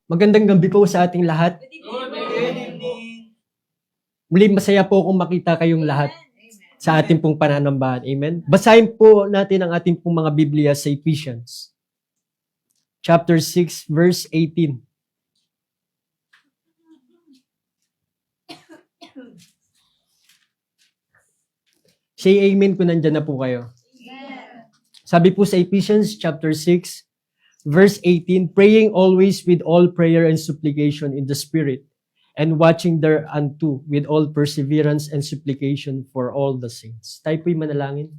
Magandang gabi po sa ating lahat. Muli masaya po akong makita kayong lahat sa ating pong pananambahan. Amen. Basahin po natin ang ating pong mga Biblia sa Ephesians. Chapter 6, verse 18. Say amen kung nandyan na po kayo. Sabi po sa Ephesians chapter 6, verse 18, praying always with all prayer and supplication in the Spirit, and watching thereunto with all perseverance and supplication for all the saints. Tayo po'y manalangin.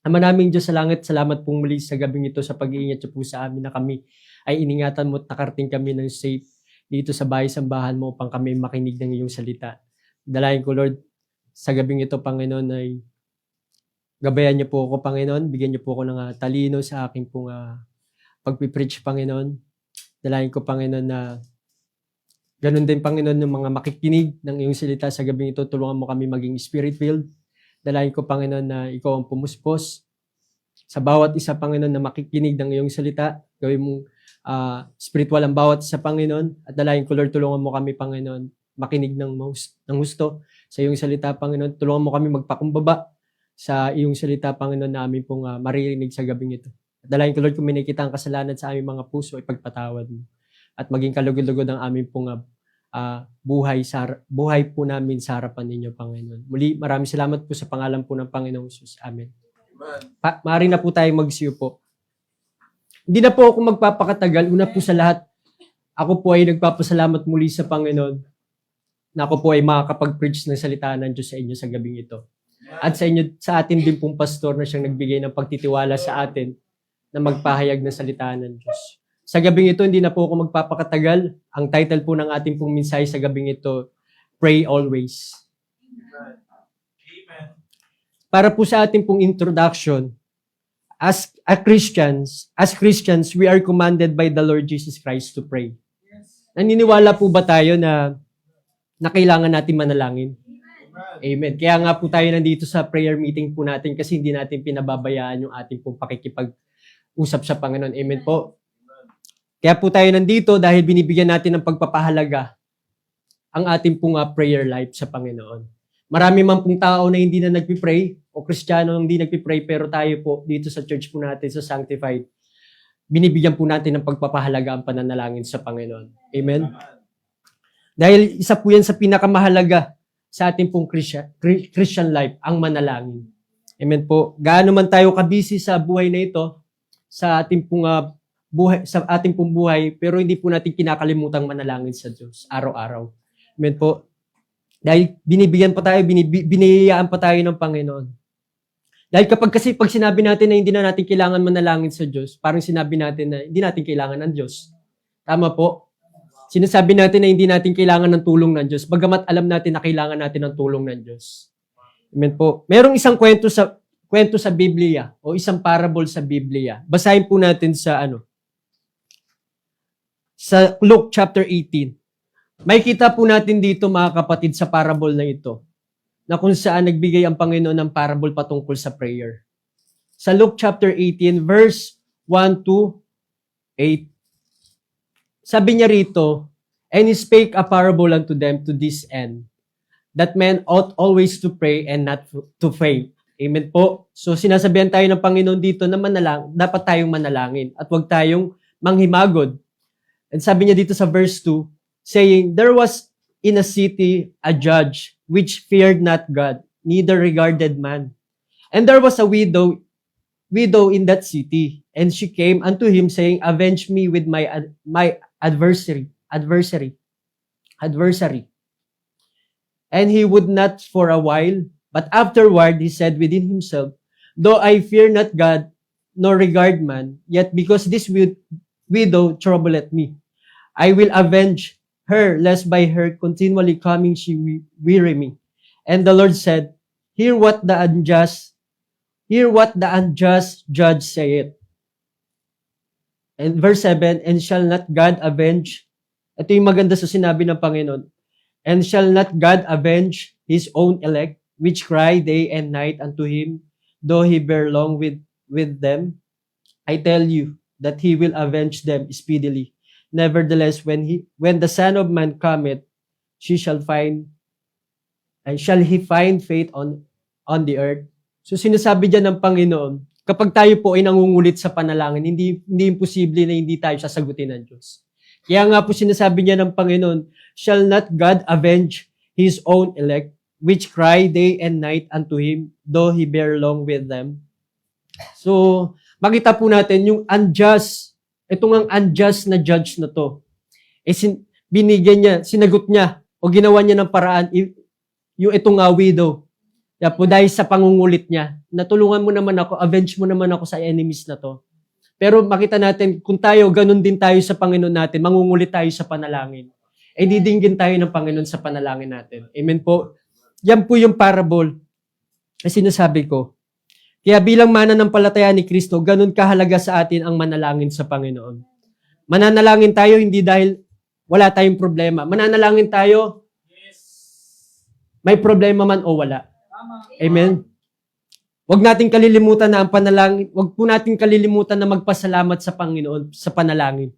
Ama naming Diyos sa langit, salamat pong muli sa gabing ito sa pag-iingat niyo po sa amin na kami ay iningatan mo at nakarating kami ng safe dito sa bahay-sambahan mo upang kami makinig ng iyong salita. Dalayan ko, Lord, sa gabing ito, Panginoon, ay gabayan niyo po ako, Panginoon. Bigyan niyo po ako ng talino sa aking pong pagpipreach, Panginoon. Dalayan ko, Panginoon, na ganun din, Panginoon, ng mga makikinig ng iyong salita sa gabing ito. Tulungan mo kami maging spirit-filled. Dalayan ko, Panginoon, na ikaw ang pumuspos sa bawat isa, Panginoon, na makikinig ng iyong salita. Gawin mong spiritual ang bawat isa, Panginoon. At dalayan ko, Lord, tulungan mo kami, Panginoon, makinig ng gusto sa iyong salita, Panginoon. Tulungan mo kami magpakumbaba sa iyong salita, Panginoon, na amin pong maririnig sa gabing ito. At dalayan ko, Lord, kung may nakita ang kasalanan sa aming mga puso, ipagpatawad mo. At maging kalugod-lugod ang aming pong buhay po namin sa harapan ninyo, Panginoon. Muli, maraming salamat po sa pangalan po ng Panginoong Jesus. Amen. Maaari na po tayong magsiyo po. Hindi na po ako magpapakatagal. Una po sa lahat, ako po ay nagpapasalamat muli sa Panginoon na ako po ay makakapag-preach ng salita ng Diyos sa inyo sa gabing ito. At sa inyo, sa atin din pong pastor na siyang nagbigay ng pagtitiwala sa atin na magpahayag ng salita ng Diyos. Sa gabing ito, hindi na po ako magpapakatagal. Ang title po ng ating pong mensahe sa gabing ito, Pray Always. Amen. Para po sa ating pong introduction, as Christians, we are commanded by the Lord Jesus Christ to pray. Naniniwala po ba tayo na kailangan natin manalangin? Amen. Kaya nga po tayo nandito sa prayer meeting po natin kasi hindi natin pinababayaan yung ating pong pakikipag-usap sa Panginoon. Amen po. Kaya po tayo nandito dahil binibigyan natin ng pagpapahalaga ang ating pong prayer life sa Panginoon. Marami man pong tao na hindi na nagpipray o Kristiyano hindi nagpipray pero tayo po dito sa church po natin sa Sanctified, binibigyan po natin ng pagpapahalaga ang pananalangin sa Panginoon. Amen. Dahil isa po yan sa pinakamahalaga sa ating pong Christian life, ang manalangin. Amen po. Gaano man tayo kabisi sa buhay na ito, sa ating pong buhay, pero hindi po natin kinakalimutang manalangin sa Diyos araw-araw. Amen po. Dahil binibigyan pa tayo, biniyayaan pa tayo ng Panginoon. Dahil pag sinabi natin na hindi na natin kailangan manalangin sa Diyos, parang sinabi natin na hindi natin kailangan ng Diyos. Tama po. Sinasabi natin na hindi natin kailangan ng tulong ng Diyos, bagamat alam natin na kailangan natin ng tulong ng Diyos. Amen po. Merong isang kwento sa Biblia o isang parable sa Biblia. Basahin po natin sa Luke chapter 18. May kita po natin dito, mga kapatid, sa parable na ito, na kung saan nagbigay ang Panginoon ng parable patungkol sa prayer. Sa Luke chapter 18, verse 1 to 8. Sabi niya rito, and he spake a parable unto them to this end, that men ought always to pray and not to faint. Amen po. So sinasabihan tayo ng Panginoon dito na dapat tayong manalangin at huwag tayong manghimagod. And sabi niya dito sa verse 2, saying, there was in a city a judge which feared not God, neither regarded man. And there was a widow in that city, and she came unto him, saying, avenge me with my adversary. And he would not for a while, but afterward he said within himself, though I fear not God, nor regard man, yet because this widow troubleth me, I will avenge her, lest by her continually coming she weary me. And the Lord said, hear what the unjust judge saith. And verse 7, and shall not God avenge? Ito yung maganda sa sinabi ng Panginoon. And shall not God avenge his own elect, which cry day and night unto him, though he bear long with them? I tell you that he will avenge them speedily. Nevertheless, when the Son of Man cometh, shall he find faith on the earth? So sinasabi diyan ng Panginoon, kapag tayo po ay nangungulit sa panalangin, hindi imposible na hindi tayo sasagutin ng Diyos. Kaya nga po sinasabi niya ng Panginoon, shall not God avenge His own elect, which cry day and night unto Him, though He bear long with them? So, makita po natin yung unjust, itong ang unjust na judge na to, binigyan niya, sinagot niya, o ginawa niya ng paraan, yung itong widow. Kaya po dahil sa pangungulit niya, natulungan mo naman ako, avenge mo naman ako sa enemies na to. Pero makita natin, kung tayo, ganun din tayo sa Panginoon natin, mangungulit tayo sa panalangin, ay didinggin tayo ng Panginoon sa panalangin natin. Amen po. Yan po yung parable na sinasabi ko. Kaya bilang mananampalataya ni Kristo, ganun kahalaga sa atin ang manalangin sa Panginoon. Mananalangin tayo hindi dahil wala tayong problema. Mananalangin tayo, may problema man o wala. Amen. Huwag nating kalilimutan na ang panalangin, huwag po nating kalilimutan na magpasalamat sa Panginoon sa panalangin.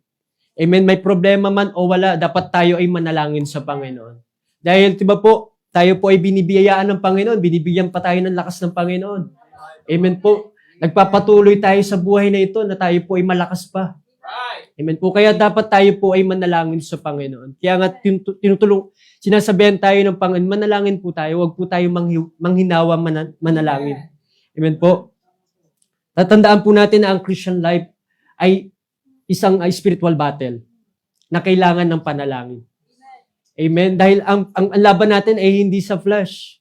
Amen. May problema man o wala, dapat tayo ay manalangin sa Panginoon. Dahil, diba po, tayo po ay binibiyayaan ng Panginoon, binibigyan pa tayo ng lakas ng Panginoon. Amen po. Nagpapatuloy tayo sa buhay na ito na tayo po ay malakas pa. Amen po. Kaya dapat tayo po ay manalangin sa Panginoon. Kaya nga sinasabihan tayo ng Panginoon, manalangin po tayo, huwag po tayo manghinawa manalangin. Amen po. Tatandaan po natin na ang Christian life ay isang spiritual battle na kailangan ng panalangin. Amen. Dahil ang laban natin ay hindi sa flesh,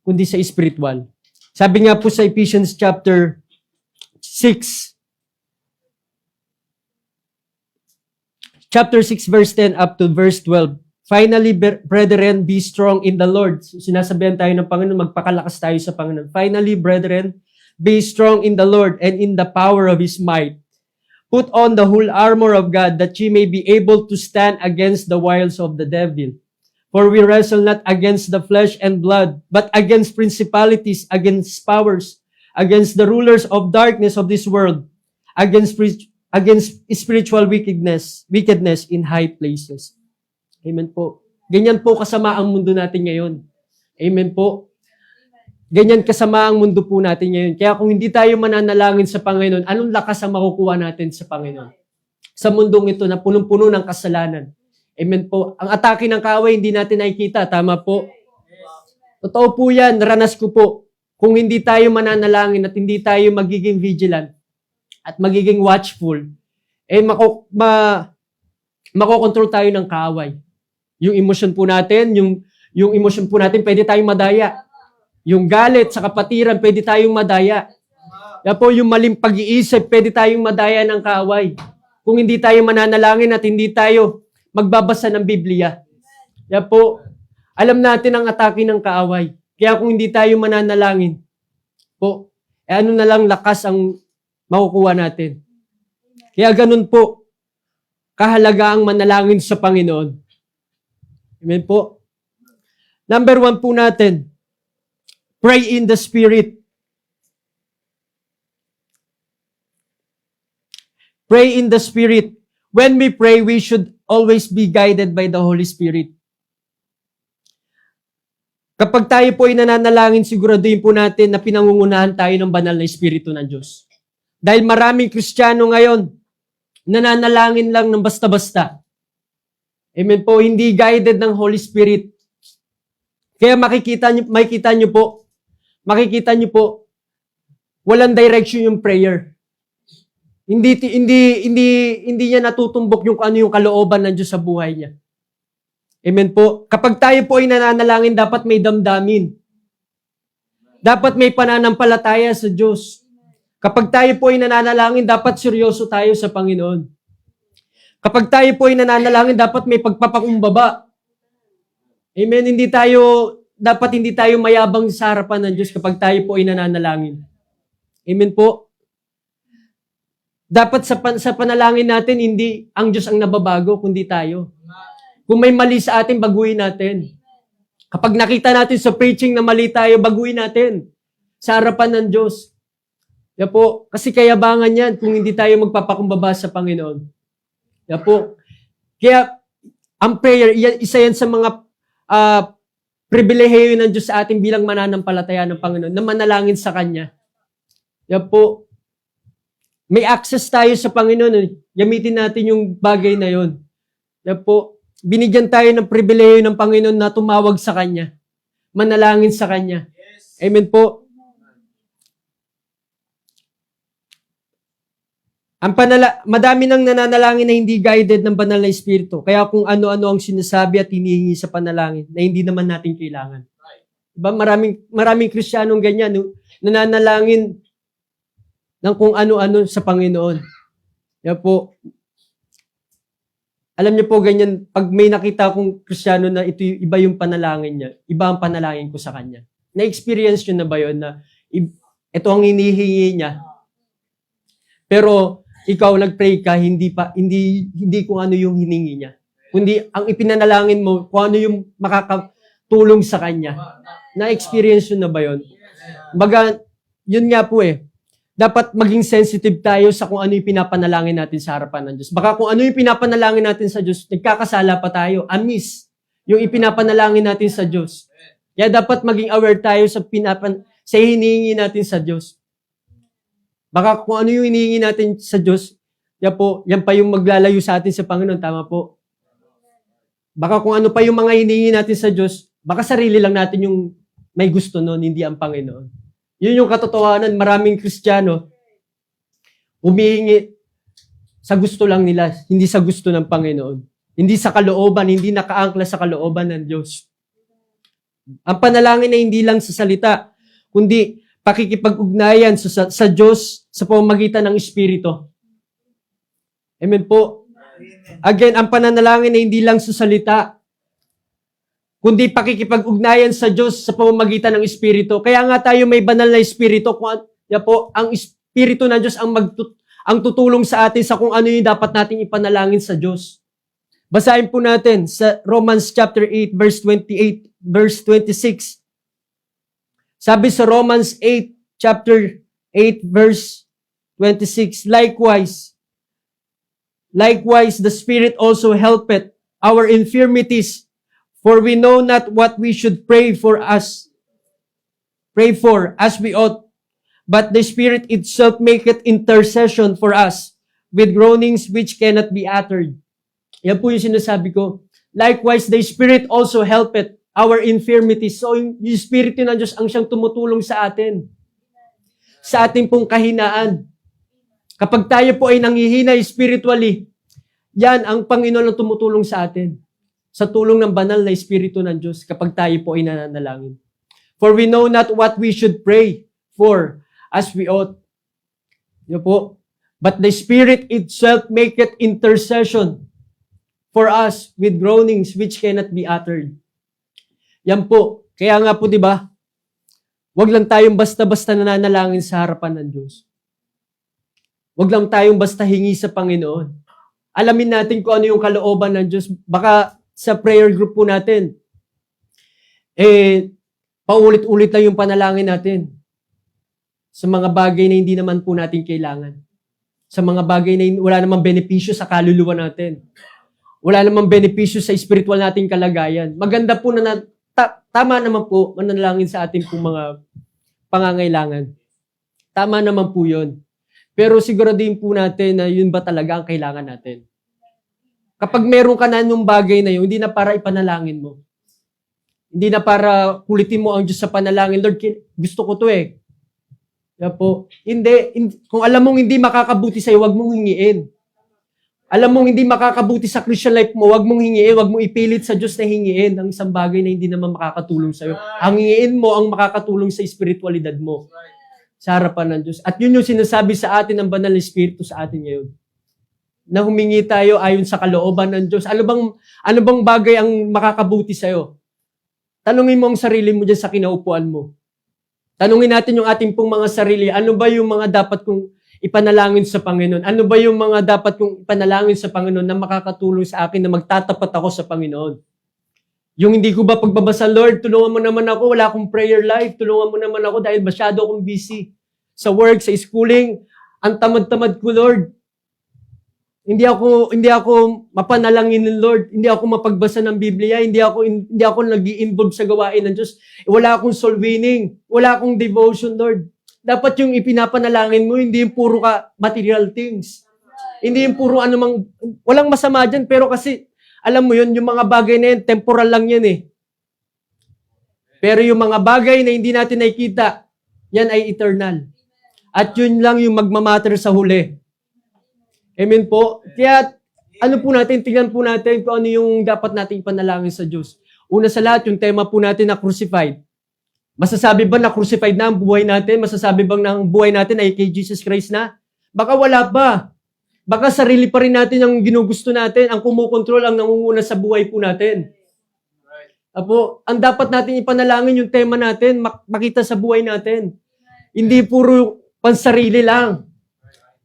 kundi sa spiritual. Sabi nga po sa Ephesians chapter 6, verse 10 up to verse 12. Finally, brethren, be strong in the Lord. Sinasabihan tayo ng Panginoon, magpakalakas tayo sa Panginoon. Finally, brethren, be strong in the Lord and in the power of His might. Put on the whole armor of God, that ye may be able to stand against the wiles of the devil. For we wrestle not against the flesh and blood, but against principalities, against powers, against the rulers of darkness of this world, against spiritual wickedness in high places. Amen po. Ganyan po kasama ang mundo natin ngayon. Amen po. Ganyan kasama ang mundo po natin ngayon. Kaya kung hindi tayo mananalangin sa Panginoon, anong lakas ang makukuha natin sa Panginoon? Sa mundong ito na punong-puno ng kasalanan. Amen po. Ang atake ng kaaway, hindi natin nakikita. Tama po. Totoo po yan. Ranas ko po. Kung hindi tayo mananalangin at hindi tayo magiging vigilant at magiging watchful, makokontrol tayo ng kaaway. Yung emosyon po natin, yung emosyon po natin, pwede tayong madaya. Yung galit sa kapatiran, pwede tayong madaya. Kaya po, yung maling pag-iisip, pwede tayong madaya ng kaaway. Kung hindi tayo mananalangin at hindi tayo magbabasa ng Biblia. Kaya po, alam natin ang atake ng kaaway. Kaya kung hindi tayo mananalangin, po, ano na lang lakas ang makukuha natin. Kaya ganun po, kahalaga ang manalangin sa Panginoon. Amen po. Number 1 po natin, pray in the Spirit. Pray in the Spirit. When we pray, we should always be guided by the Holy Spirit. Kapag tayo po ay nananalangin, siguraduhin po natin na pinangungunahan tayo ng banal na Espiritu ng Diyos. Dahil maraming Kristiyano ngayon, nananalangin lang ng basta-basta. Amen po, hindi guided ng Holy Spirit. Kaya makikita nyo po, walang direction yung prayer. Hindi niya natutumbok yung ano yung kalooban ng Diyos sa buhay niya. Amen po. Kapag tayo po ay nananalangin, dapat may damdamin. Dapat may pananampalataya sa Diyos. Kapag tayo po ay nananalangin, dapat seryoso tayo sa Panginoon. Kapag tayo po ay nananalangin, dapat may pagpapakumbaba. Amen. Dapat hindi tayo mayabang sa harapan ng Diyos kapag tayo po ay nananalangin. Amen po. Dapat sa panalangin natin, hindi ang Diyos ang nababago, kundi tayo. Kung may mali sa atin, baguhin natin. Kapag nakita natin sa preaching na mali tayo, baguhin natin sa harapan ng Diyos. Kaya po, kasi kayabangan yan kung hindi tayo magpapakumbaba sa Panginoon. Kaya po, Kaya, ang prayer, isa yan sa mga pribilehiyo ng Diyos sa ating bilang mananampalataya ng Panginoon, na manalangin sa Kanya. Yan po, may access tayo sa Panginoon. Gamitin natin yung bagay na yon. Yan po, binigyan tayo ng pribilehiyo ng Panginoon na tumawag sa Kanya. Manalangin sa Kanya. Amen po. Madami nang nananalangin na hindi guided ng banal na Espiritu. Kaya kung ano-ano ang sinasabi at hinihingi sa panalangin na hindi naman natin kailangan. Diba? Maraming Kristiyanong ganyan, no? Nananalangin ng kung ano-ano sa Panginoon. Kaya po, alam niyo po ganyan, pag may nakita akong Kristiyano na ito iba yung panalangin niya, iba ang panalangin ko sa kanya. Na-experience niyo na ba yun na ito ang hinihingi niya? Pero ikaw nag-pray ka, hindi kung ano yung hiningi niya. Kundi ang ipinanalangin mo, kung ano yung makakatulong sa kanya. Na-experience yun na ba yun? Baga, yun nga po dapat maging sensitive tayo sa kung ano yung pinapanalangin natin sa harapan ng Diyos. Baka kung ano yung pinapanalangin natin sa Diyos, nagkakasala pa tayo. Amiss yung ipinapanalangin natin sa Diyos. Kaya dapat maging aware tayo sa hinihingi natin sa Diyos. Baka kung ano yung hinihingi natin sa Diyos, yan pa yung maglalayo sa atin sa Panginoon. Tama po. Baka kung ano pa yung mga hinihingi natin sa Diyos, baka sarili lang natin yung may gusto nun, hindi ang Panginoon. Yun yung katotohanan. Maraming Kristiyano, humihingi sa gusto lang nila, hindi sa gusto ng Panginoon. Hindi sa kalooban, hindi nakaangkla sa kalooban ng Diyos. Ang panalangin ay hindi lang sa salita, kundi pakikipag-ugnayan sa Diyos sa pamamagitan ng Espiritu. Amen po. Again, ang pananalangin ay hindi lang sa salita, kundi pakikipag-ugnayan sa Diyos sa pamamagitan ng Espiritu. Kaya nga tayo may banal na Espiritu. Ang Espiritu ng Diyos ang tutulong sa atin sa kung ano yung dapat nating ipanalangin sa Diyos. Basahin po natin sa Romans chapter 8, verse 26. Sabi sa Romans 8, chapter 8, verse 26, Likewise, the Spirit also helpeth our infirmities, for we know not what we should pray for as we ought, but the Spirit itself maketh intercession for us with groanings which cannot be uttered. Yan po yung sinasabi ko. Likewise, the Spirit also helpeth our infirmities. So, yung Espiritu ng Diyos ang siyang tumutulong sa atin. Sa ating pong kahinaan. Kapag tayo po ay nanghihina spiritually, yan ang Panginoon ang tumutulong sa atin. Sa tulong ng banal na Espiritu ng Diyos kapag tayo po ay nananalangin. For we know not what we should pray for as we ought. Yan po. But the Spirit itself maketh intercession for us with groanings which cannot be uttered. Yan po. Kaya nga po, di ba? Huwag lang tayong basta-basta nananalangin sa harapan ng Diyos. Huwag lang tayong basta hingi sa Panginoon. Alamin natin kung ano yung kalooban ng Diyos. Baka sa prayer group po natin, paulit-ulit lang yung panalangin natin sa mga bagay na hindi naman po natin kailangan. Sa mga bagay na wala namang benepisyo sa kaluluwa natin. Wala namang benepisyo sa spiritual nating kalagayan. Maganda po na tama naman po manalangin sa ating pong mga pangangailangan. Tama naman po yun. Pero siguraduhin po natin na yun ba talaga ang kailangan natin. Kapag meron ka na nung bagay na yun, hindi na para ipanalangin mo. Hindi na para kulitin mo ang Diyos sa panalangin. Lord, gusto ko to Kaya po, hindi. Kung alam mong hindi makakabuti sa'yo, huwag mong hingiin. Alam mong hindi makakabuti sa Christian life mo, wag mong hingiin, wag mong ipilit sa Diyos na hingiin ang isang bagay na hindi naman makakatulong sa'yo. Ang hingiin mo ang makakatulong sa espiritualidad mo sa harapan ng Diyos. At yun yung sinasabi sa atin ng banal na Espiritu sa atin ngayon. Na humingi tayo ayon sa kalooban ng Diyos. Ano bang bagay ang makakabuti sa'yo? Tanungin mo ang sarili mo dyan sa kinaupuan mo. Tanungin natin yung ating pong mga sarili. Ano ba yung mga dapat kong ipanalangin sa Panginoon? Ano ba yung mga dapat kong ipanalangin sa Panginoon na makakatulong sa akin na magtatapat ako sa Panginoon? Yung hindi ko ba pagbabasa, Lord, tulungan mo naman ako, wala akong prayer life, tulungan mo naman ako dahil masyado akong busy sa work, sa schooling, ang tamad-tamad ko, Lord. Hindi ako mapanalangin ng Lord, hindi ako mapagbasa ng Biblia, hindi ako nag-i-involve sa gawain ng Diyos. Wala akong soul winning, wala akong devotion, Lord. Dapat yung ipinapanalangin mo, hindi yung puro ka material things. Hindi yung puro anumang, walang masama dyan, pero kasi, alam mo yun, yung mga bagay na yan, temporal lang yan eh. Pero yung mga bagay na hindi natin nakikita, yan ay eternal. At yun lang yung magmamatter sa huli. Amen po. Kaya, tingnan po natin kung ano yung dapat nating panalangin sa Diyos. Una sa lahat, yung tema po natin na crucified. Masasabi ba na crucified na ang buhay natin? Masasabi bang na ang buhay natin ay kay Jesus Christ na? Baka wala pa. Baka sarili pa rin natin ang ginugusto natin, ang kumukontrol, ang nangunguna sa buhay po natin. Apo, ang dapat natin ipanalangin yung tema natin, makita sa buhay natin. Hindi puro pansarili lang.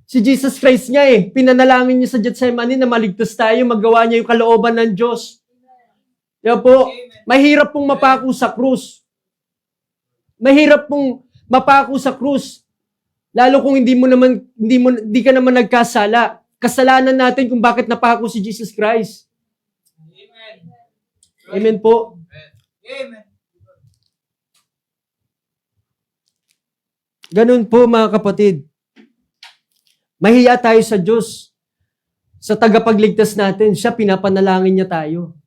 Si Jesus Christ nga pinanalangin niya sa Gethsemane na maligtas tayo, magawa niya yung kalooban ng Diyos. Kaya po, mahirap pong mapako sa krus. Mahirap pong mapako sa krus. Lalo kung hindi ka naman nagkasala. Kasalanan natin kung bakit napako si Jesus Christ. Amen po. Amen. Ganun po mga kapatid. Mahiya tayo sa Diyos. Sa tagapagligtas natin, siya pinapanalangin niya tayo.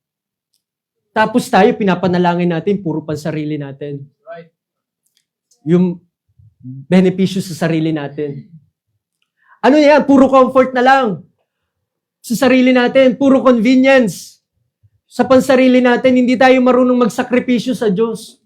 Tapos tayo pinapanalangin natin, puro pansarili natin. Right. Yung benepisyo sa sarili natin. Ano yan? Puro comfort na lang. Sa sarili natin, puro convenience. Sa pansarili natin, hindi tayo marunong magsakripisyo sa Diyos.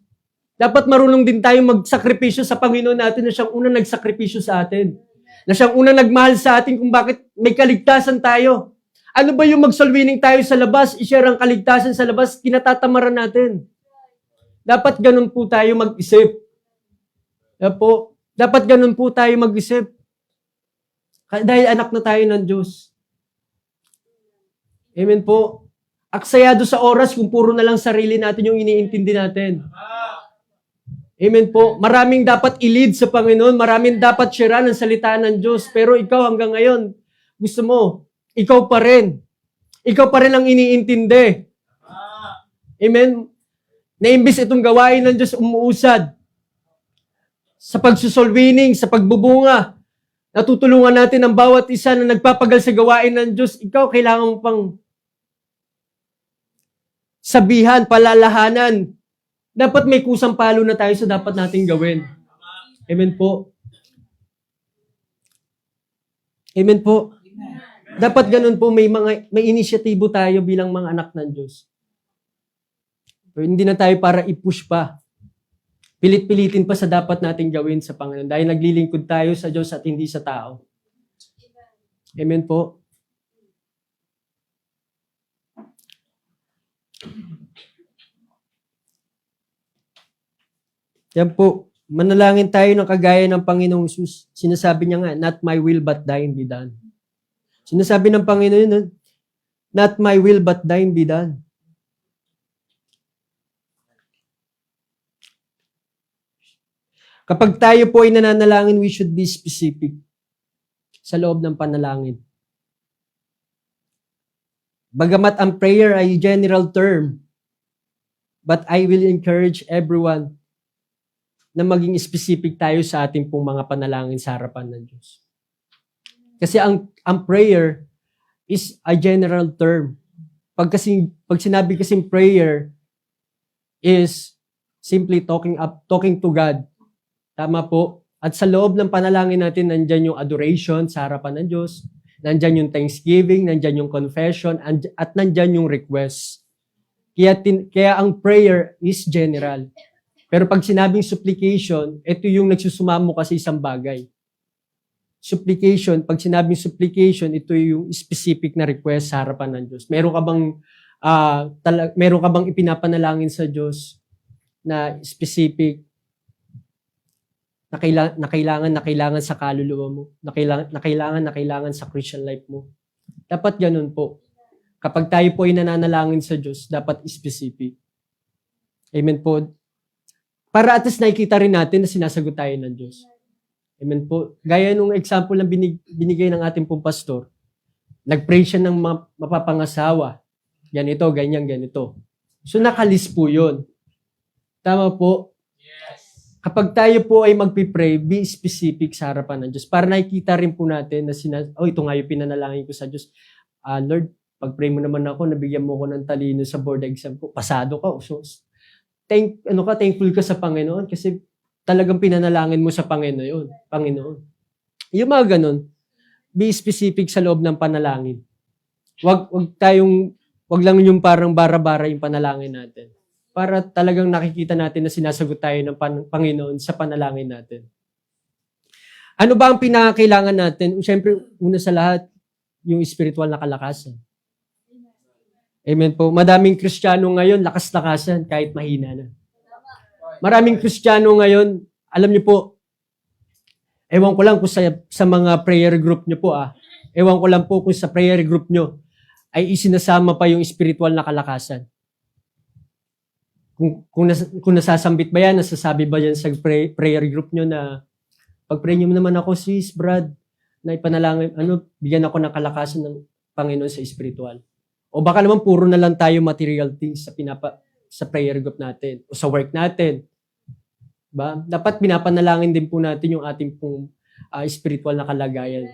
Dapat marunong din tayo magsakripisyo sa Panginoon natin na siyang unang nagsakripisyo sa atin. Na siyang unang nagmahal sa atin kung bakit may kaligtasan tayo. Ano ba yung mag-soul-winning tayo sa labas, i-share ang kaligtasan sa labas, kinatatamaran natin. Dapat ganun po tayo mag-isip. Dapat ganun po tayo mag-isip. Dahil anak na tayo ng Diyos. Amen po. Aksayado sa oras kung puro na lang sarili natin yung iniintindi natin. Amen po. Maraming dapat i-lead sa Panginoon. Maraming dapat sharean ng salita ng Diyos. Pero ikaw hanggang ngayon, gusto mo, ikaw pa rin. Ikaw pa rin ang iniintindi. Amen. Na imbis itong gawain ng Diyos umuusad. Sa pagsusolwining, sa pagbubunga, natutulungan natin ang bawat isa na nagpapagal sa gawain ng Diyos. Ikaw, kailangan mo pang sabihan, palalahanan. Dapat may kusang palo na tayo sa dapat nating gawin. Amen po. Amen po. Dapat ganun po, may inisyatibo tayo bilang mga anak ng Diyos. Pero hindi na tayo para i-push pa. Pilit-pilitin pa sa dapat nating gawin sa Panginoon dahil naglilingkod tayo sa Diyos at hindi sa tao. Amen po. Yan po, manalangin tayo ng kagaya ng Panginoong Jesus. Sinasabi niya nga, not my will but thine be done. Sinasabi ng Panginoon, not my will but thine be done. Kapag tayo po ay nananalangin, we should be specific sa loob ng panalangin. Bagamat ang prayer ay general term, but I will encourage everyone na maging specific tayo sa ating pong mga panalangin sa harapan ng Diyos. Kasi ang prayer is a general term. Pag sinabi kasing prayer is simply talking to God. Tama po. At sa loob ng panalangin natin, nandyan yung adoration sa harapan ng Diyos, nandyan yung thanksgiving, nandyan yung confession, at nandyan yung request. Kaya ang prayer is general. Pero pag sinabing supplication, ito yung nagsusumamo kasi isang bagay. Supplication, pag sinabing supplication, ito yung specific na request sa harapan ng Diyos. Meron ka bang ipinapanalangin sa Diyos na specific na kailangan sa kaluluwa mo, na kailangan sa Christian life mo? Dapat ganun po. Kapag tayo po ay nananalangin sa Diyos, dapat specific. Amen po. Para at least nakikita rin natin na sinasagot tayo ng Diyos. Amen po. Gaya nung example na binigay ng ating pong pastor, Nag-pray siya ng mapapangasawa. Ganito, ganyan, ganito. So, nakalist po yun. Tama po? Kapag tayo po ay magpipray, be specific sa harapan ng Diyos. Para nakikita rin po natin na ito nga yung pinanalangin ko sa Diyos. Lord, pag-pray mo naman ako, nabigyan mo ko ng talino sa board exam ko. Pasado ka. So, thankful ka sa Panginoon kasi talagang pinanalangin mo sa Panginoon. Yung mga ganun, be specific sa loob ng panalangin. Wag lang yung parang bara-bara yung panalangin natin. Para talagang nakikita natin na sinasagot tayo ng Panginoon sa panalangin natin. Ano ba ang pinakailangan natin? Siyempre, una sa lahat, yung spiritual na kalakasan. Amen po. Madaming Kristiyano ngayon, lakas-lakasan kahit mahina na. Maraming Kristiyano ngayon, alam niyo po, ewan ko lang kung sa mga prayer group niyo po ewan ko lang po kung sa prayer group niyo ay isinasama pa yung spiritual na kalakasan. Kung nasasambit ba yan, nasasabi ba yan sa prayer group nyo na pag-pray nyo naman ako, sis, Brad, na ipanalangin, bigyan ako ng kalakasan ng Panginoon sa spiritual. O baka naman puro na lang tayo material things sa prayer group natin o sa work natin. Ba? Dapat pinapanalangin din po natin yung ating pong spiritual na kalagayan.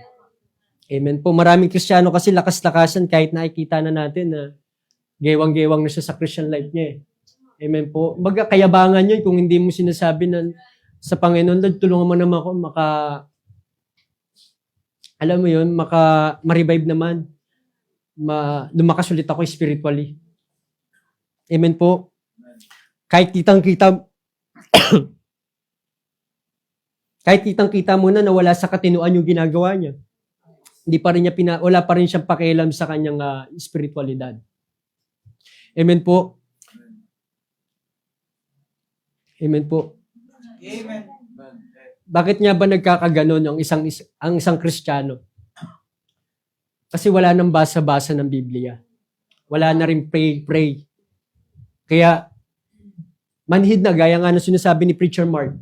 Amen po. Maraming Kristiyano kasi lakas-lakasan kahit nakikita na natin na gewang-gewang na siya sa Christian life niya. Amen po. Kayabangan yun kung hindi mo sinasabi sa Panginoon, Lord, tulungan mo naman ako ma-revive naman. Lumakas ulit ako spiritually. Amen po. Kahit kitang-kita mo na wala sa katinuan yung ginagawa niya. Wala pa rin siyang pakialam sa kanyang spiritualidad. Amen po. Amen po. Amen. Bakit nga ba nagkakaganon ang isang Kristiyano? Kasi wala nang basa-basa ng Biblia. Wala na rin pray. Kaya, manhid na, gaya nga na sinasabi ni Preacher Mark,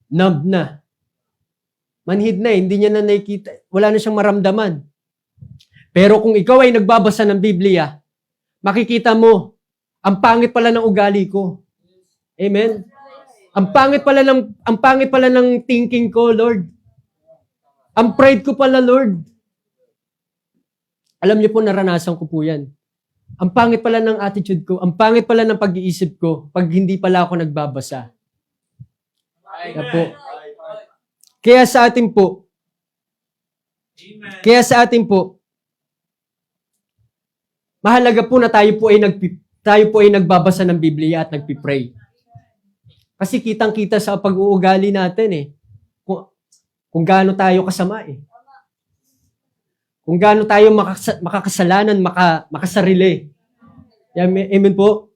numb na. Manhid na, hindi niya na nakikita, wala na siyang maramdaman. Pero kung ikaw ay nagbabasa ng Biblia, makikita mo, ang pangit pala ng ugali ko. Amen? Ang pangit pala ng thinking ko, Lord. Ang pride ko pala, Lord. Alam niyo po, naranasan ko po yan. Ang pangit pala ng attitude ko, ang pangit pala ng pag-iisip ko pag hindi pala ako nagbabasa. Kaya sa atin po, mahalaga po na tayo po ay nagbabasa ng Biblia at nagpipray. Kasi kitang-kita sa pag-uugali natin kung gaano tayo kasama Kung gaano tayo makakasalanan, makasarili. Amen po.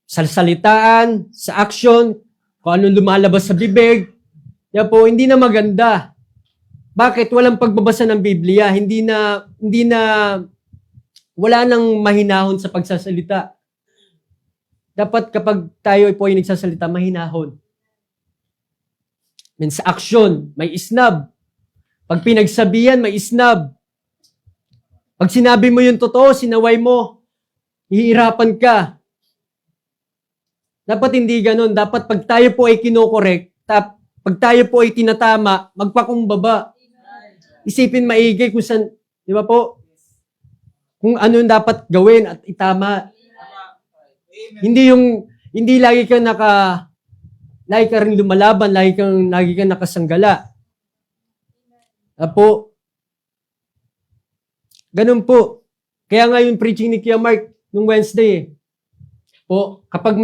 Sa salitaan, sa action, kung anong lumalabas sa bibig, yan po, hindi na maganda. Bakit? Walang pagbabasa ng Biblia. Wala nang mahinahon sa pagsasalita. Dapat kapag tayo po ay nagsasalita, mahinahon. Sa action, may isnab. Pag pinagsabihan, may isnab. Pag sinabi mo yung totoo, sinaway mo, hihirapan ka. Dapat hindi ganun. Dapat pag tayo po ay kinokorek, pag tayo po ay tinatama, magpakumbaba. Isipin maigi kung saan, di ba po? Kung ano yung dapat gawin at itama. Hindi lagi ka rin lumalaban, lagi ka nakasanggala. Apo, ganun po. Kaya nga yung preaching ni Kuya Mark nung Wednesday po, kapag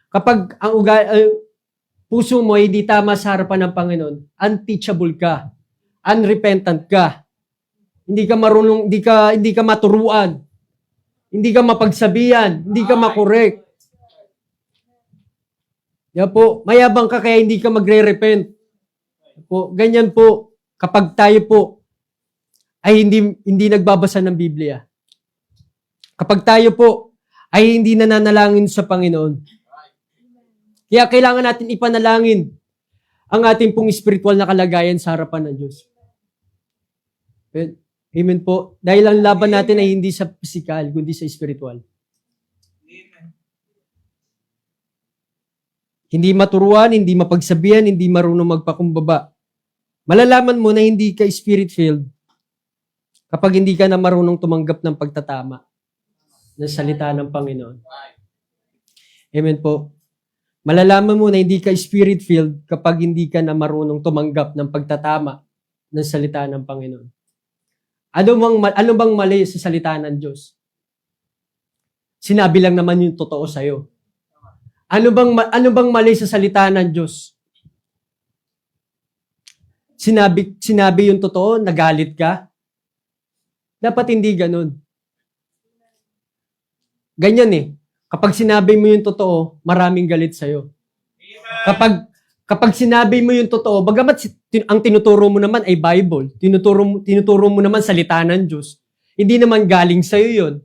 kapag ang puso mo ay di tama sa harapan ng Panginoon, unteachable ka, unrepentant ka, hindi ka marunong, hindi ka maturuan, hindi ka mapagsabihan, hindi ka makorek. Yan po, mayabang ka kaya hindi ka magre-repent. Po, ganyan po, kapag tayo po ay hindi nagbabasa ng Biblia. Kapag tayo po ay hindi nananalangin sa Panginoon. Kaya kailangan natin ipanalangin ang ating pong spiritual na kalagayan sa harapan ng Diyos. Amen po. Dahil ang laban natin ay hindi sa physical, kundi sa spiritual. Hindi maturuan, hindi mapagsabihan, hindi marunong magpakumbaba. Malalaman mo na hindi ka spirit-filled kapag hindi ka na marunong tumanggap ng pagtatama ng salita ng Panginoon. Amen po. Malalaman mo na hindi ka spirit-filled kapag hindi ka na marunong tumanggap ng pagtatama ng salita ng Panginoon. Ano bang mali sa salita ng Diyos? Sinabi lang naman yung totoo sa'yo. Ano bang mali sa salita ng Diyos? Sinabi yung totoo, nagalit ka? Dapat hindi ganun. Ganyan eh. Kapag sinabi mo yung totoo, maraming galit sa'yo. Kapag sinabi mo yung totoo, bagamat ang tinuturo mo naman ay Bible, tinuturo mo naman salita ng Diyos, hindi naman galing sa'yo yun.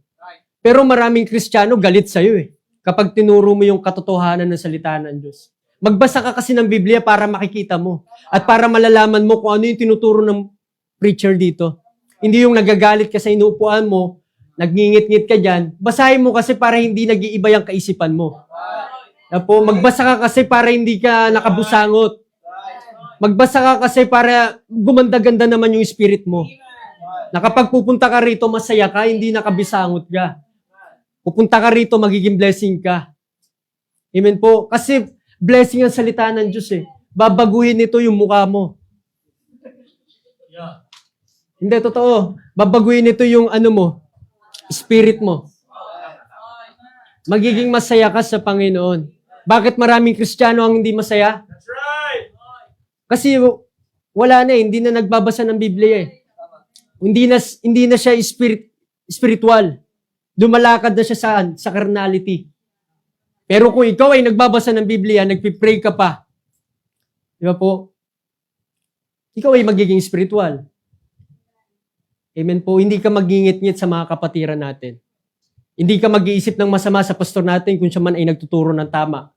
Pero maraming Kristiyano galit sa'yo eh. Kapag tinuro mo yung katotohanan ng salita ng Diyos. Magbasa ka kasi ng Biblia para makikita mo. At para malalaman mo kung ano yung tinuturo ng preacher dito. Hindi yung nagagalit ka sa inuupuan mo, nagngingit-ngit ka dyan. Basahin mo kasi para hindi nag-iiba yung kaisipan mo. Magbasa ka kasi para hindi ka nakabusangot. Magbasa ka kasi para gumanda-ganda naman yung spirit mo. Na kapag pupunta ka rito, masaya ka, hindi nakabisangot ka. Pupunta ka rito, magiging blessing ka. Amen po. Kasi blessing ang salita ng Diyos eh. Babaguhin nito yung mukha mo. Hindi, totoo. Babaguhin nito yung spirit mo. Magiging masaya ka sa Panginoon. Bakit maraming Kristiyano ang hindi masaya? That's right. Kasi wala na eh, hindi na nagbabasa ng Biblia eh. Hindi na siya spiritual. Dumalakad na siya sa carnality. Pero kung ikaw ay nagbabasa ng Biblia, nagpipray ka pa, di ba po? Ikaw ay magiging spiritual. Amen po. Hindi ka magingit-ngit sa mga kapatiran natin. Hindi ka mag-iisip ng masama sa pastor natin kung siya man ay nagtuturo ng tama.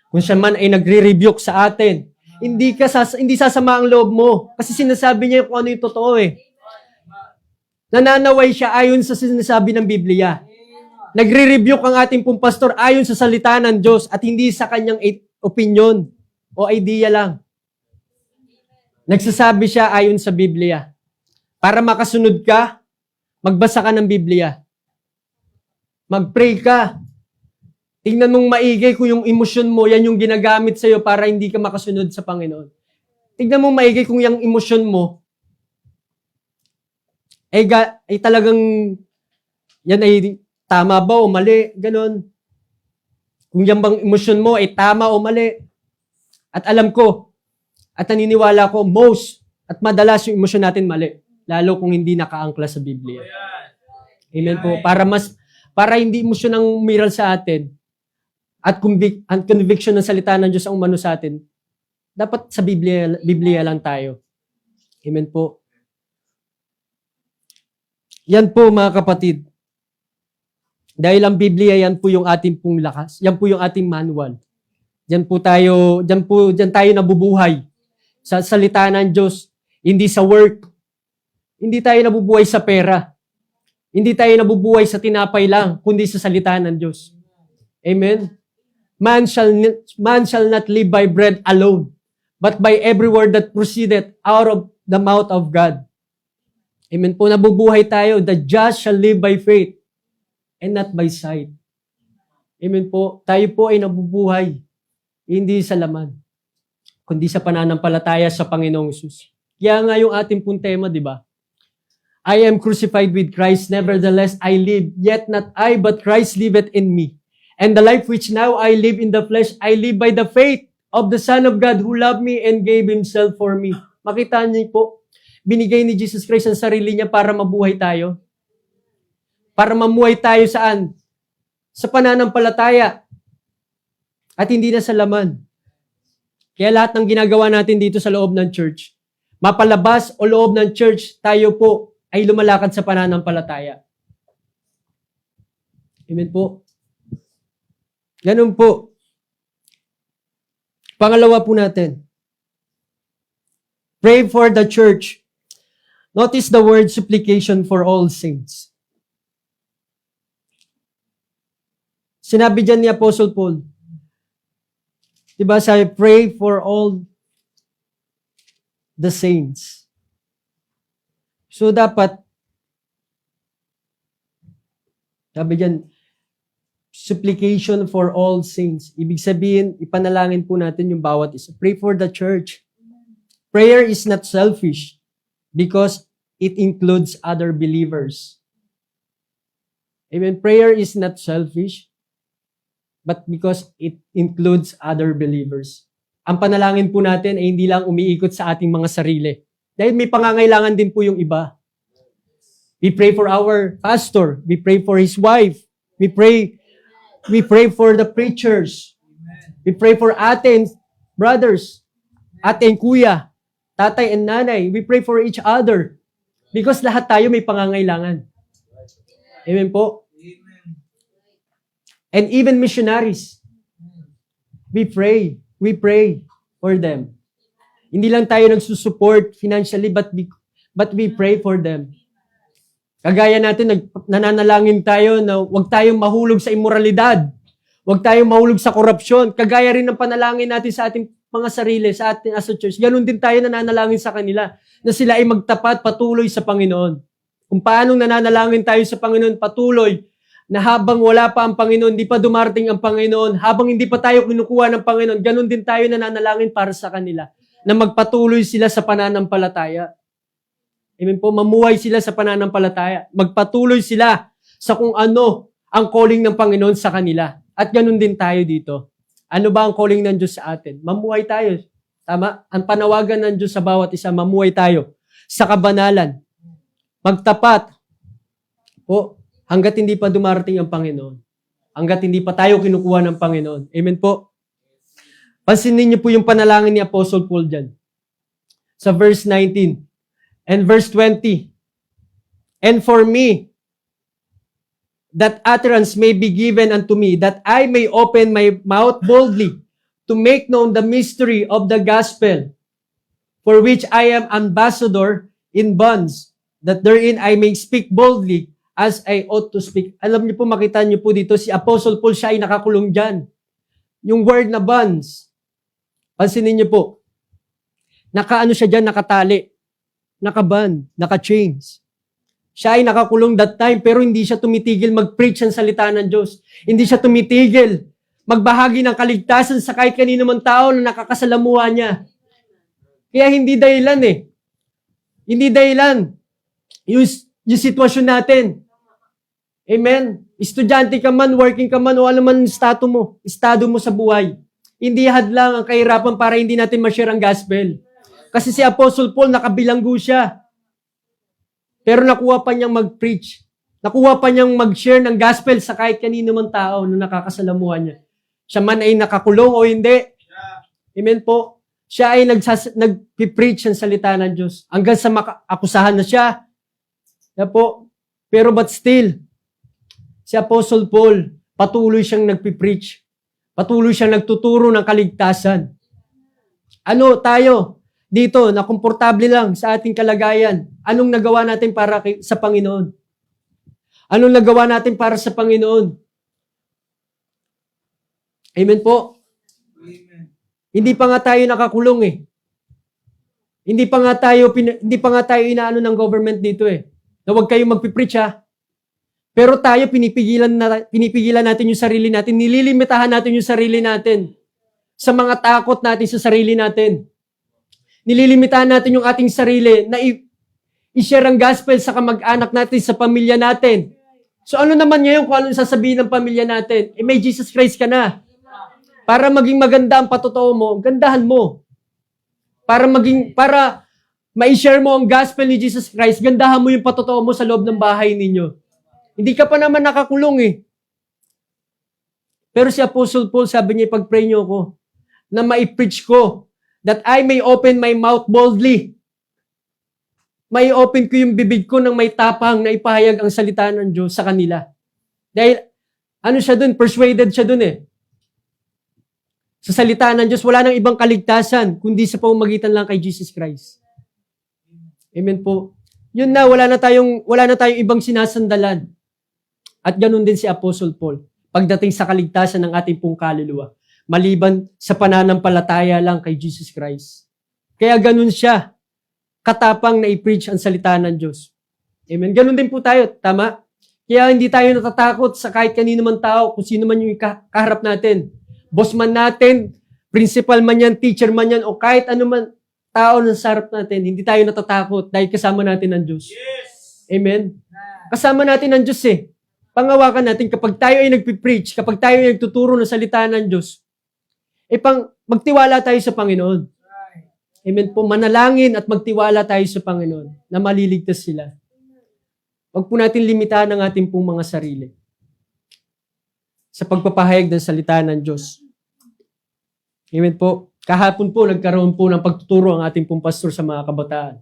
Kung siya man ay nagre-rebuke sa atin. Hindi sasama ang loob mo. Kasi sinasabi niya kung ano yung totoo eh. Nananaway siya ayon sa sinasabi ng Biblia. Nagre-rebuke ang ating pong pastor ayon sa salita ng Diyos at hindi sa kanyang opinion o idea lang. Nagsasabi siya ayon sa Biblia. Para makasunod ka, magbasa ka ng Biblia. Mag-pray ka. Tingnan mong maigi kung yung emosyon mo, yan yung ginagamit sa'yo para hindi ka makasunod sa Panginoon. Tingnan mong maigi kung yung emosyon mo, ay talagang, yan ay tama ba o mali, ganon. Kung yan bang emosyon mo ay tama o mali. At alam ko, at naniniwala ko, most at madalas yung emosyon natin mali. Lalo kung hindi nakaangkla sa Biblia. Amen po. Para hindi emosyon ang umiral sa atin at conviction ng salita ng Diyos ang umano sa atin, dapat sa Biblia lang tayo. Amen po. Yan po mga kapatid. Dahil ang Biblia, yan po yung ating pong lakas. Yan po yung ating manual. Diyan tayo nabubuhay sa salita ng Diyos, hindi sa work. Hindi tayo nabubuhay sa pera. Hindi tayo nabubuhay sa tinapay lang, kundi sa salita ng Diyos. Amen? Man shall not live by bread alone, but by every word that proceedeth out of the mouth of God. Amen po, nabubuhay tayo. The just shall live by faith and not by sight. Amen po, tayo po ay nabubuhay, hindi sa laman, kundi sa pananampalataya sa Panginoong Hesus. Kaya nga yung ating pong tema, di ba? I am crucified with Christ, nevertheless I live, yet not I, but Christ liveth in me. And the life which now I live in the flesh, I live by the faith of the Son of God who loved me and gave Himself for me. Makita niyo po, binigay ni Jesus Christ ang sarili niya para mabuhay tayo. Para mamuhay tayo saan? Sa pananampalataya. At hindi na sa laman. Kaya lahat ng ginagawa natin dito sa loob ng church, mapalabas o loob ng church, tayo po ay lumalakad sa pananampalataya. Amen po. Ganun po. Pangalawa po natin. Pray for the church Notice the word supplication for all saints. Sinabi dyan ni Apostle Paul, diba, sabi, pray for all the saints. So dapat, sabi dyan, supplication for all saints. Ibig sabihin, ipanalangin po natin yung bawat isa. Pray for the church. Prayer is not selfish because it includes other believers. Amen. Prayer is not selfish, but because it includes other believers. Ang panalangin po natin ay hindi lang umiikot sa ating mga sarili. Dahil may pangangailangan din po yung iba. We pray for our pastor. We pray for his wife. We pray for the preachers. We pray for ate and brothers, ate and kuya, tatay and nanay. We pray for each other. Because lahat tayo may pangangailangan. Amen po? And even missionaries. We pray for them. Hindi lang tayo nagsusupport financially, but we pray for them. Kagaya natin, nananalangin tayo na huwag tayong mahulog sa immoralidad. Huwag tayong mahulog sa korupsyon. Kagaya rin ng panalangin natin sa ating mga sarili, sa ating as a church. Ganun din tayo nananalangin sa kanila, na sila ay magtapat patuloy sa Panginoon. Kung paanong nananalangin tayo sa Panginoon patuloy, na habang wala pa ang Panginoon, hindi pa dumarating ang Panginoon, habang hindi pa tayo kinukuha ng Panginoon, ganun din tayo nananalangin para sa kanila, na magpatuloy sila sa pananampalataya. Amen po, mamuhay sila sa pananampalataya. Magpatuloy sila sa kung ano ang calling ng Panginoon sa kanila. At ganun din tayo dito. Ano ba ang calling ng Diyos sa atin? Mamuhay tayo. Tama? Ang panawagan ng Diyos sa bawat isa, mamuhay tayo sa kabanalan. Magtapat. Po, hanggat hindi pa dumarating ang Panginoon. Hanggat hindi pa tayo kinukuha ng Panginoon. Amen po? Pansinin niyo po yung panalangin ni Apostle Paul dyan. Sa verse 19. And verse 20, and for me, that utterance may be given unto me, that I may open my mouth boldly, to make known the mystery of the gospel, for which I am ambassador in bonds, that therein I may speak boldly, as I ought to speak. Alam niyo po, makita niyo po dito, si Apostle Paul, siya ay nakakulong dyan. Yung word na bonds, pansinin niyo po, nakaano siya dyan, nakatali. Nakaban, naka-chains. Siya ay nakakulong that time, pero hindi siya tumitigil mag-preach ang salita ng Diyos. Hindi siya tumitigil magbahagi ng kaligtasan sa kahit kanino man tao na nakakasalamuha niya. Kaya hindi dahilan eh. Hindi dahilan yung sitwasyon natin. Amen? Estudyante ka man, working ka man, o alam man estado mo sa buhay. Hindi hadlang ang kahirapan para hindi natin ma-share ang gospel. Kasi si Apostle Paul, nakabilanggo siya. Pero nakuha pa niyang mag-preach. Nakuha pa niyang mag-share ng gospel sa kahit kanino man tao na nakakasalamuhan niya. Siya man ay nakakulong o hindi. Amen po. Siya ay nag-preach ng salita ng Diyos. Hanggang sa akusahan na siya. Yan po. Pero but still, si Apostle Paul, patuloy siyang nag-preach. Patuloy siyang nagtuturo ng kaligtasan. Ano tayo? Dito, na komportable lang sa ating kalagayan. Anong nagawa natin para sa Panginoon? Anong nagawa natin para sa Panginoon? Amen po? Amen. Hindi pa nga tayo nakakulong eh. Hindi pa nga tayo inaano ng government dito eh. Na huwag kayong magpipreach ha. Pero tayo pinipigilan natin yung sarili natin. Nililimitahan natin yung sarili natin sa mga takot natin sa sarili natin. Nililimitahan natin yung ating sarili na i-share ang gospel sa kamag-anak natin, sa pamilya natin. So ano naman ngayon kung ano sasabihin ng pamilya natin? Eh may Jesus Christ ka na. Para maging maganda ang patotoo mo, gandahan mo. Para ma-share mo ang gospel ni Jesus Christ, gandahan mo yung patotoo mo sa loob ng bahay ninyo. Hindi ka pa naman nakakulong eh. Pero si Apostle Paul, sabi niya, pag-pray niyo ako, na ma-preach ko, that I may open my mouth boldly. May open ko yung bibig ko ng may tapang na ipahayag ang salita ng Diyos sa kanila. Dahil, ano siya dun? Persuaded siya dun eh. Sa salita ng Diyos, wala nang ibang kaligtasan, kundi sa pamamagitan lang kay Jesus Christ. Amen po. Yun na, wala na tayong ibang sinasandalan. At ganun din si Apostle Paul. Pagdating sa kaligtasan ng ating pong kaluluwa, maliban sa pananampalataya lang kay Jesus Christ. Kaya ganun siya, katapang na i-preach ang salita ng Diyos. Amen. Ganun din po tayo, tama? Kaya hindi tayo natatakot sa kahit kanino man tao, kung sino man yung kaharap natin. Boss man natin, principal man yan, teacher man yan, o kahit ano man tao na sa harap natin, hindi tayo natatakot dahil kasama natin ang Diyos. Yes. Amen. Kasama natin ang Diyos eh. Pangawakan natin kapag tayo ay nagpipreach, kapag tayo ay nagtuturo ng salita ng Diyos, magtiwala tayo sa Panginoon. Amen po. Manalangin at magtiwala tayo sa Panginoon na maliligtas sila. Huwag po natin limitahan ang ating pong mga sarili sa pagpapahayag ng salita ng Diyos. Amen po. Kahapon po, nagkaroon po ng pagtuturo ang ating pong pastor sa mga kabataan.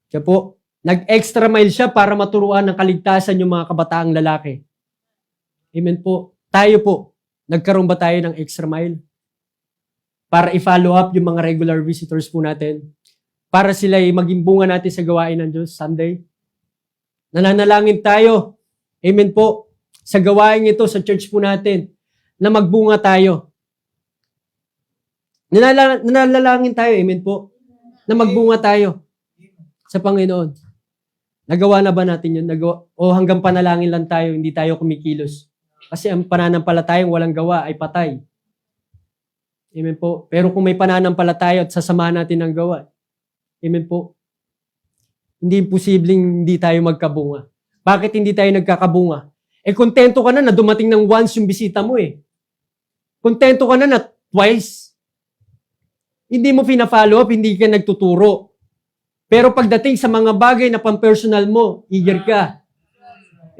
Kaya po, nag-extra mile siya para maturuan ng kaligtasan yung mga kabataang lalaki. Amen po. Tayo po, nagkaroon ba tayo ng extra mile? Para i-follow up yung mga regular visitors po natin. Para sila ay maging bunga natin sa gawain ng Diyos Sunday. Nananalangin tayo. Amen po. Sa gawain ito, sa church po natin, na magbunga tayo. Nananalangin tayo. Amen po. Na magbunga tayo sa Panginoon. Nagawa na ba natin yun? O hanggang panalangin lang tayo, hindi tayo kumikilos? Kasi ang pananampalatayang walang gawa ay patay. Amen po. Pero kung may pananampalataya at sasamahan natin ang gawa, amen po. Hindi imposibleng hindi tayo magkabunga. Bakit hindi tayo nagkakabunga? Kontento ka na dumating ng once yung bisita mo eh. Kontento ka na twice. Hindi mo pina-follow up, hindi ka nagtuturo. Pero pagdating sa mga bagay na pang-personal mo, eager ka.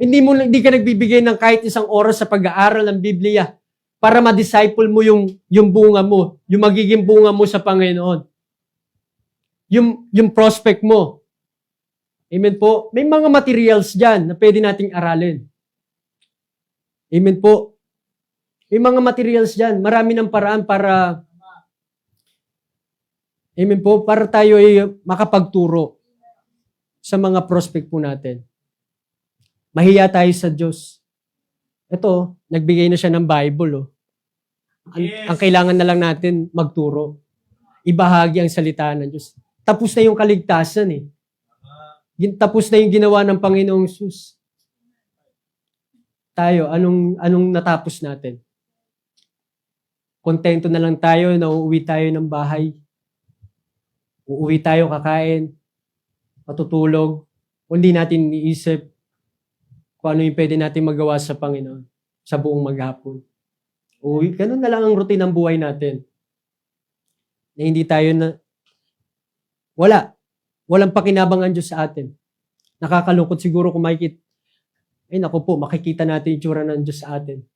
Hindi ka nagbibigay ng kahit isang oras sa pag-aaral ng Biblia para ma-disciple mo yung bunga mo, yung magiging bunga mo sa Panginoon. Yung prospect mo. Amen po. May mga materials dyan na pwede nating aralin. Amen po. May mga materials dyan. Marami ng paraan para amen po, para tayo ay makapagturo sa mga prospect po natin. Mahiya tayo sa Diyos. Ito, nagbigay na siya ng Bible. Oh. Ang kailangan na lang natin magturo. Ibahagi ang salita ng Diyos. Tapos na yung kaligtasan eh. Tapos na yung ginawa ng Panginoong Jesus. Tayo, anong natapos natin? Kontento na lang tayo na uuwi tayo ng bahay. Uuwi tayo, kakain, matutulog, hindi natin iniisip kung ano yung pwede natin magawa sa Panginoon sa buong maghapon. Uuwi, ganun na lang ang routine ng buhay natin. Na hindi tayo walang pakinabang ang Diyos sa atin. Nakakalungkot siguro kung makikita natin yung tsura ng Diyos sa atin.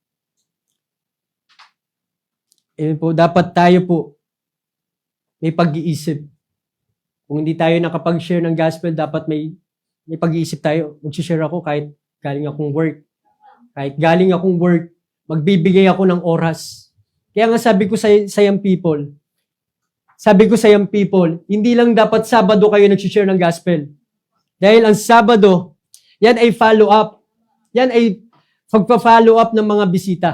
Po, dapat tayo po may pag-iisip. Kung hindi tayo nakapag-share ng gospel, dapat may pag-iisip tayo. Mag-share ako kahit galing akong work. Kahit galing akong work, magbibigay ako ng oras. Kaya nga sabi ko sa young people, hindi lang dapat Sabado kayo nag-share ng gospel. Dahil ang Sabado, yan ay follow-up. Yan ay pagpa-follow up ng mga bisita.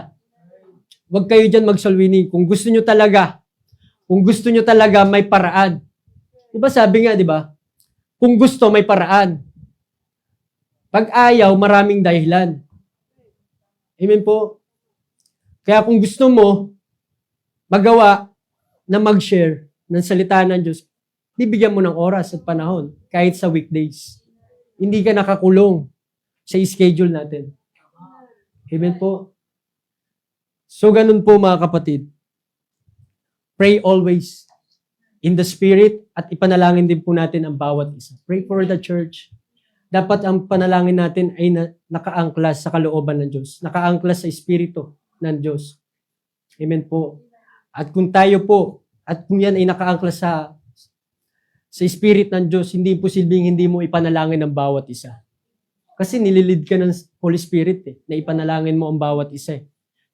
Huwag kayo dyan magsalwini. Kung gusto nyo talaga, may paraan. Diba sabi nga, diba? Kung gusto, may paraan. Pag ayaw, maraming dahilan. Amen po. Kaya kung gusto mo magawa na mag-share ng salita ng Diyos, bibigyan mo ng oras at panahon kahit sa weekdays. Hindi ka nakakulong sa schedule natin. Amen po. So, ganun po mga kapatid. Pray always in the Spirit at ipanalangin din po natin ang bawat isa. Pray for the church. Dapat ang panalangin natin ay nakaangklas sa kalooban ng Diyos. Nakaangklas sa Espiritu ng Diyos. Amen po. At kung tayo po, at kung yan ay nakaangklas sa Spirit ng Diyos, hindi posibleng hindi mo ipanalangin ang bawat isa. Kasi nililid ka ng Holy Spirit na ipanalangin mo ang bawat isa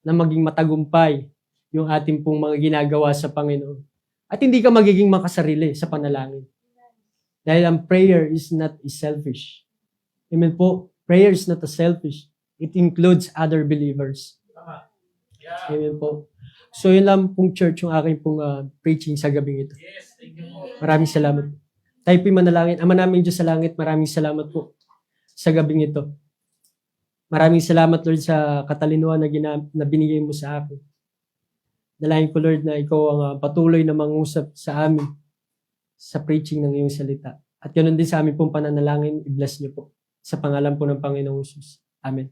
na maging matagumpay yung ating pong mga ginagawa sa Panginoon. At hindi ka magiging makasarili sa panalangin. Dahil ang prayer is not selfish. Amen po. Prayer is not a selfish. It includes other believers. Amen po. So yun lang pong church yung aking pong preaching sa gabing ito. Maraming salamat. Tayo po'y manalangin. Ama namin Diyos sa langit, maraming salamat po sa gabing ito. Maraming salamat, Lord, sa katalinuhan na binigay mo sa akin. Dalangin ko, Lord, na ikaw ang patuloy na mangusap sa amin sa preaching ng iyong salita. At ganoon din sa amin pong pananalangin, i-bless niyo po. Sa pangalan po ng Panginoong Jesus. Amen.